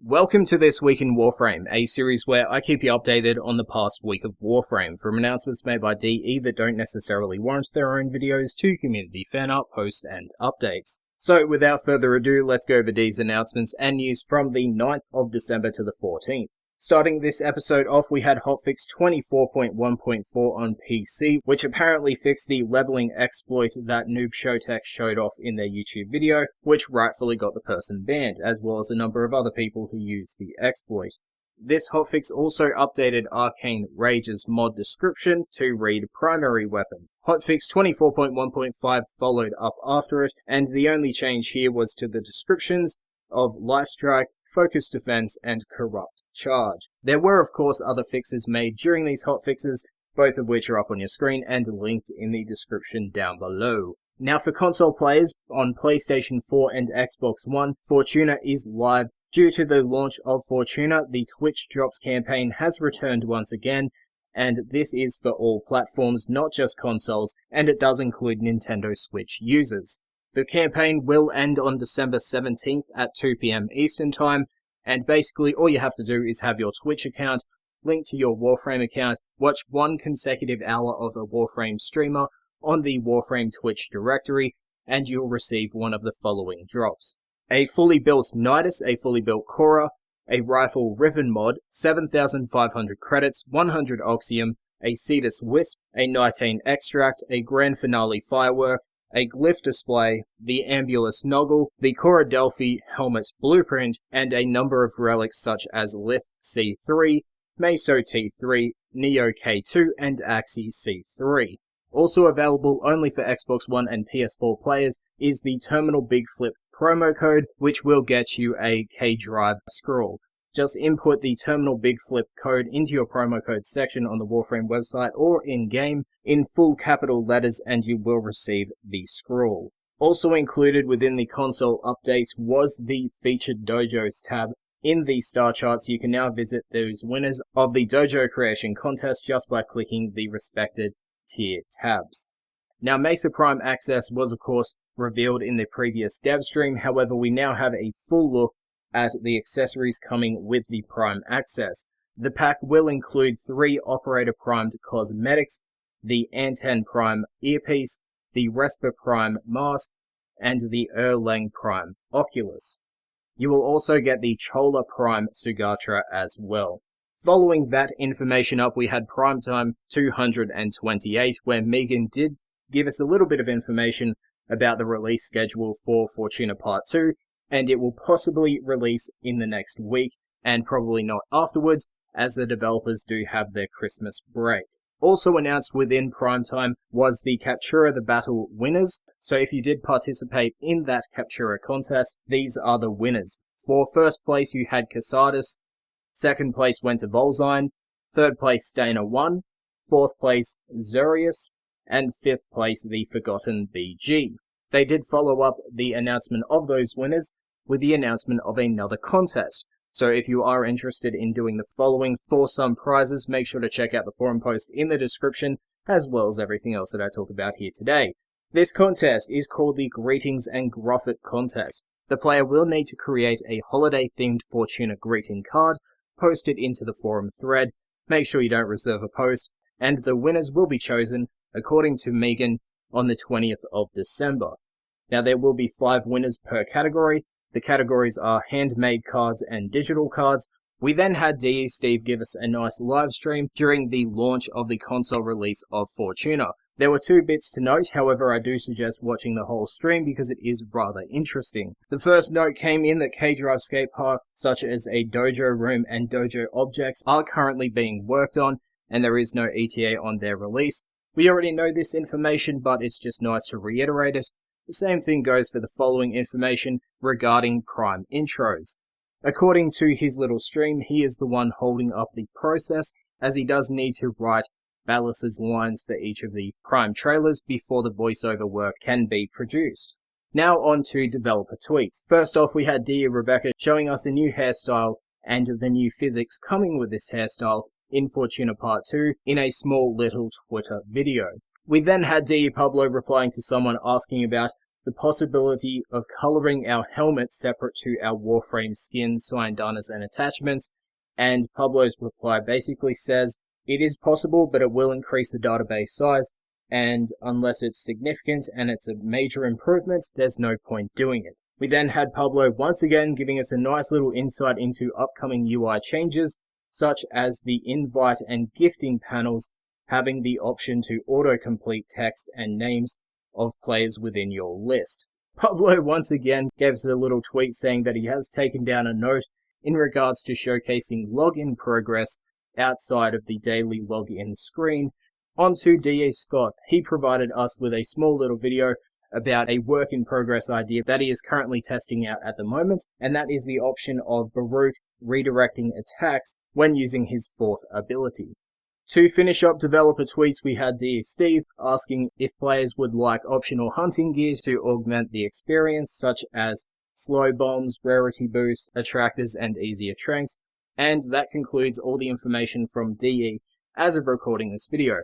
Welcome to This Week in Warframe, a series where I keep you updated on the past week of Warframe, from announcements made by DE that don't necessarily warrant their own videos to community fan art, posts, and updates. So without further ado, let's go over D's announcements and news from the 9th of December to the 14th. Starting this episode off, we had Hotfix 24.1.4 on PC, which apparently fixed the leveling exploit that Noob Showtech showed off in their YouTube video, which rightfully got the person banned, as well as a number of other people who used the exploit. This hotfix also updated Arcane Rage's mod description to read primary weapon. Hotfix 24.1.5 followed up after it, and the only change here was to the descriptions of Life Strike, Focus Defense, and Corrupt Charge. There were of course other fixes made during these hotfixes, both of which are up on your screen and linked in the description down below. Now for console players, on PlayStation 4 and Xbox One, Fortuna is live. Due to the launch of Fortuna, the Twitch Drops campaign has returned once again, and this is for all platforms, not just consoles, and it does include Nintendo Switch users. The campaign will end on December 17th at 2 PM Eastern Time, and basically all you have to do is have your Twitch account linked to your Warframe account, watch one consecutive hour of a Warframe streamer on the Warframe Twitch directory, and you'll receive one of the following drops: a fully built Nidus, a fully built Cora, a rifle Riven mod, 7,500 credits, 100 Oxium, a Cetus Wisp, a Nitane Extract, a Grand Finale Firework, a Glyph display, the Ambulus Noggle, the Cora Delphi Helmet Blueprint, and a number of relics such as Lith C3, Meso T3, Neo K2, and Axie C3. Also available only for Xbox One and PS4 players is the Terminal Big Flip promo code, which will get you a K-Drive scroll. Just input the Terminal Big Flip code into your promo code section on the Warframe website or in-game in full capital letters and you will receive the scroll. Also included within the console updates was the Featured Dojos tab. In the star charts, you can now visit those winners of the Dojo Creation Contest just by clicking the respected tier tabs. Now, Mesa Prime Access was of course revealed in the previous dev stream, however we now have a full look at the accessories coming with the Prime Access. The pack will include 3 Operator Primed cosmetics, the Anten Prime earpiece, the Respa Prime mask, and the Erlang Prime Oculus. You will also get the Chola Prime Sugatra as well. Following that information up, we had Primetime 228, where Megan did give us a little bit of information about the release schedule for Fortuna Part 2, and it will possibly release in the next week, and probably not afterwards, as the developers do have their Christmas break. Also announced within Primetime was the Captura the Battle winners, so if you did participate in that Captura contest, these are the winners. For first place you had Casadus, second place went to Volzine, third place Dana 1, fourth place Zurius, and fifth place the Forgotten BG. They did follow up the announcement of those winners with the announcement of another contest. So if you are interested in doing the following for some prizes, make sure to check out the forum post in the description, as well as everything else that I talk about here today. This contest is called the Greetings and Grofit contest. The player will need to create a holiday-themed Fortuna greeting card, post it into the forum thread, make sure you don't reserve a post, and the winners will be chosen, according to Megan, on the 20th of December. Now there will be 5 winners per category. The categories are handmade cards and digital cards. We then had DE Steve give us a nice live stream during the launch of the console release of Fortuna. There were 2 bits to note, however I do suggest watching the whole stream because it is rather interesting. The first note came in that K-Drive skate park, such as a dojo room and dojo objects, are currently being worked on, and there is no ETA on their release. We already know this information, but it's just nice to reiterate it. The same thing goes for the following information regarding Prime intros. According to his little stream, he is the one holding up the process, as he does need to write Ballas's lines for each of the Prime trailers before the voiceover work can be produced. Now on to developer tweets. First off, we had Dia Rebecca showing us a new hairstyle and the new physics coming with this hairstyle in Fortuna Part 2 in a small little Twitter video. We then had DE Pablo replying to someone asking about the possibility of coloring our helmets separate to our Warframe skins, bandanas, and attachments, and Pablo's reply basically says, it is possible, but it will increase the database size, and unless it's significant and it's a major improvement, there's no point doing it. We then had Pablo once again giving us a nice little insight into upcoming UI changes, such as the invite and gifting panels having the option to autocomplete text and names of players within your list. Pablo once again gave us a little tweet saying that he has taken down a note in regards to showcasing login progress outside of the daily login screen onto DE Scott. He provided us with a small little video about a work in progress idea that he is currently testing out at the moment, and that is the option of Baruch redirecting attacks when using his fourth ability. To finish up developer tweets, we had DE Steve asking if players would like optional hunting gears to augment the experience, such as slow bombs, rarity boosts, attractors, and easier tranks. And that concludes all the information from DE as of recording this video.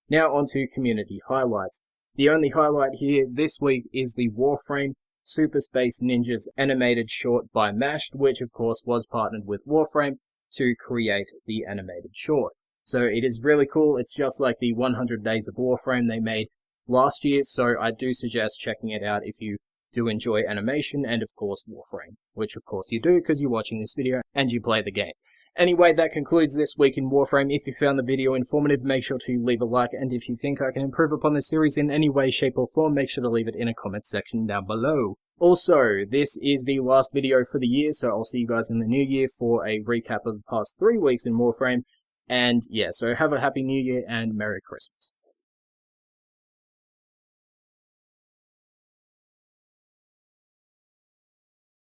Now on to community highlights. The only highlight here this week is the Warframe Super Space Ninjas animated short by Mashed, which of course was partnered with Warframe to create the animated short. So it is really cool. It's just like the 100 Days of Warframe they made last year, so I do suggest checking it out if you do enjoy animation and of course Warframe, which of course you do because you're watching this video and you play the game. Anyway, that concludes this week in Warframe. If you found the video informative, make sure to leave a like, and if you think I can improve upon this series in any way, shape or form, make sure to leave it in a comment section down below. Also, this is the last video for the year, so I'll see you guys in the new year for a recap of the past 3 weeks in Warframe. And yeah, so have a happy new year and Merry Christmas.